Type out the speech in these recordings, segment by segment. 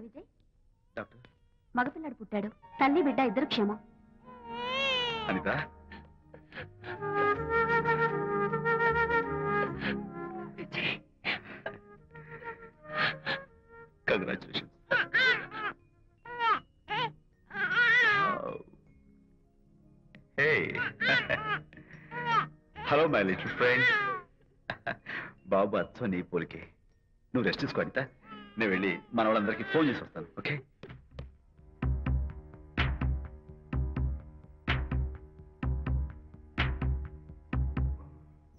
Vijay. Doctor, మగపిల్లాడు పుట్టాడు. తల్లి బిడ్డ ఇద్దరు క్షేమం. Anitha, congratulations. Hello my little friend. బాబు అచ్చో నీ పోలికే. నువ్వు రెస్ట్ తీసుకో అనిత. నేను వెళ్ళి మన వాళ్ళందరికీ ఫోన్ చేసి వస్తాను. ఓకే?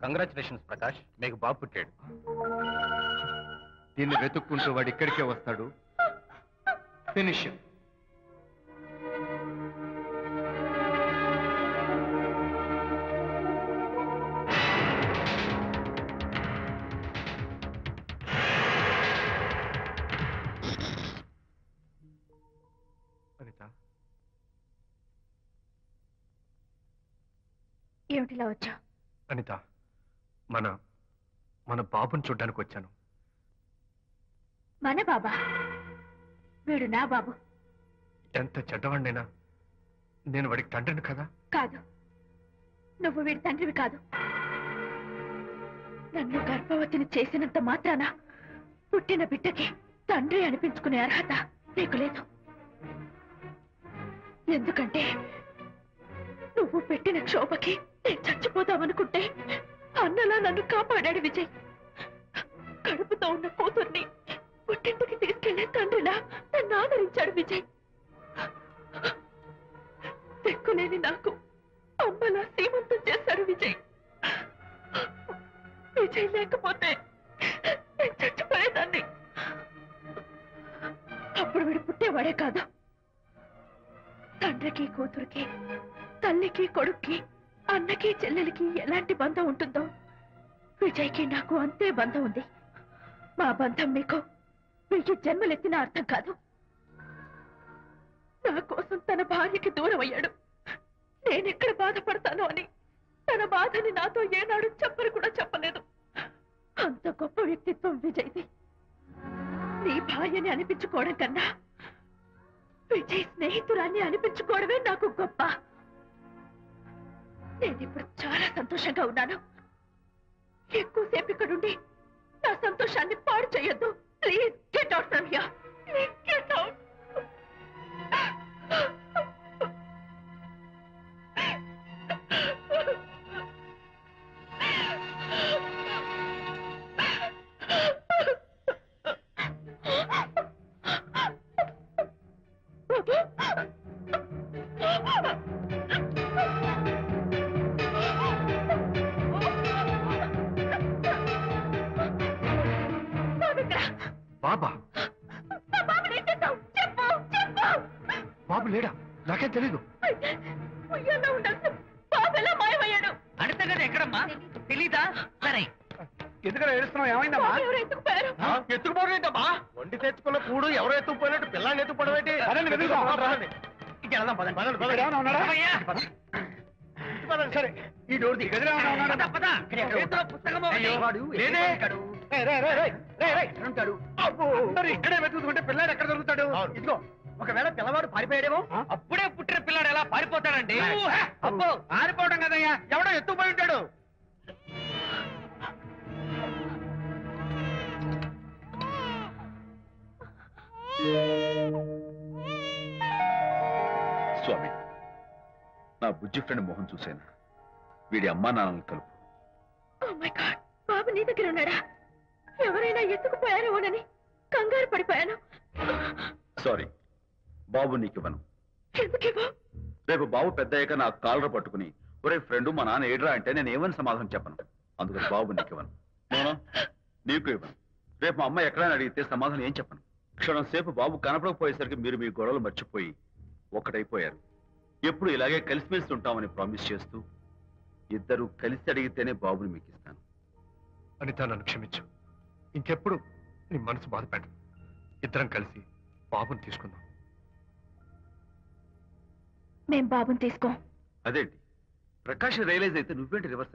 కంగ్రాచులేషన్స్ ప్రకాష్, మీకు బాబు పుట్టాడు. దీన్ని వెతుక్కుంటూ వాడు ఇక్కడికే వస్తాడు. ఫినిష్. అనిత, ఏమిటిలా వచ్చా? అనిత, మన మన బాబుని చూడ్డానికి వచ్చాను. మన బాబా? వీడు నా బాబు. ఎంత చెడ్డవాడినైనా నేను వాడికి తండ్రిని కదా? కాదు, నువ్వు వీడి తండ్రివి కాదు. నన్ను గర్భవతిని చేసినంత మాత్రాన పుట్టిన బిడ్డకి తండ్రి అనిపించుకునే అర్హత నీకు లేదు. ఎందుకంటే నువ్వు పెట్టిన క్షోభకి నేను చచ్చిపోతామనుకుంటే అన్నలా నన్ను కాపాడాడు విజయ్. కడుపుతో ఉన్న కూతుర్ని పుట్టింటికి తీసుకెళ్లే తండ్రిలా నన్ను ఆదరించాడు విజయ్. దిక్కులేని నాకు అమ్మలా సీమంతం చేశాడు విజయ్. విజయ్ లేకపోతే నేను చచ్చిపోయేదాన్ని. అప్పుడు వీడు పుట్టేవాడే కాదు. తండ్రికి కూతురికి, తల్లికి కొడుక్కి, అన్నకి చెల్లెలికి ఎలాంటి బంధం ఉంటుందో విజయ్కి నాకు అంతే బంధం ఉంది. మా బంధం మీకు 1000 జన్మలెత్తిన అర్థం కాదు. నా కోసం తన భార్యకి దూరం అయ్యాడు. నేనెక్కడ బాధపడతానో అని తన బాధని నాతో ఏనాడు చెప్పని కూడా చెప్పలేదు. అంత గొప్ప వ్యక్తిత్వం విజయ్ది. నీ భార్యని అనిపించుకోవడం కన్నా విజయ్ స్నేహితురాన్ని అనిపించుకోవడమే నాకు గొప్ప. నేనిప్పుడు చాలా సంతోషంగా ఉన్నాను. ఎక్కువసేపు ఇక్కడుండి నా సంతోషాన్ని పాడు చేయొద్దు. Please get out from here. Please get out. బాబా? బాబు లేడా? నాకేం తెలీదు. బాబు ఎలా మాయమయ్యాడు? అడితే కదా ఎక్కడమ్మా? తెలీదా? సరే, ఎందుకలా ఏడుస్తున్నావు? ఏమైందమ్మా? ఎవరు ఎత్తుకుపోయారు? ఎత్తుకుపోవడం ఏంటమ్మా? వండి తెచ్చుకున్న కూడు ఎవరో ఎత్తుకుపోయినట్టు పిల్లాన్ని ఎత్తుకుపోవడం ఏంటి? సరే, ఈ డోర్ ది. ఇక్కడే వెతుకుంటే పిల్లాడు ఎక్కడ దొరుకుతాడు? ఇదిగో, ఒకవేళ పిల్లవాడు పారిపోయాడేమో. అప్పుడే పుట్టిన పిల్లాడు ఎలా పారిపోతాడండి? అబ్బో, పారిపోవడం కదయ్యా, ఎవడో ఎత్తుకుపోయి ఉంటాడు. స్వామి, నా బుజ్జి ఫ్రెండ్ మోహన్ చూశాను. వీడి అమ్మా నాన్నలను కలుపు. Oh my God, బాబు నీ దగ్గర ఉన్నాడా? ఎవరైనా ఎత్తుకుపోయారేమోనని కంగారు పడిపోయాను. సారీ, బాబు నీకివ్వను. ఎందుకేమో? రేపు బాబు పెద్దయ్యాక నా కాలర్ పట్టుకుని ఒరే ఫ్రెండ్ మా నాన్న ఏడ్రా అంటే నేను ఏమని సమాధానం చెప్పను. అందుకని బాబు నీకివ్వను. నోనో, నీకు ఇవ్వను. రేపు మా అమ్మ ఎక్కడైనా అడిగితే సమాధానం ఏం చెప్పను. క్షణం సేపు బాబు కనపడకపోయేసరికి మీరు మీ గొడవలు మర్చిపోయి ఒక్కటైపోయారు. ఎప్పుడు ఇలాగే కలిసిమెలిసి ఉంటామని ప్రామిస్ చేస్తూ ఇద్దరు కలిసి అడిగితేనే బాబుని మీకు ఇస్తాను. అనిత, నన్ను క్షమించు. ఇంకెప్పుడు నీ మనసు బాధపెట్టను. ఇద్దరం కలిసి బాబుని తీసుకుందాం. మేం బాబుని తీసుకోం. అదేంటి ప్రకాష్ రియలైజ్ అయితే నువ్వేంటి రివర్స్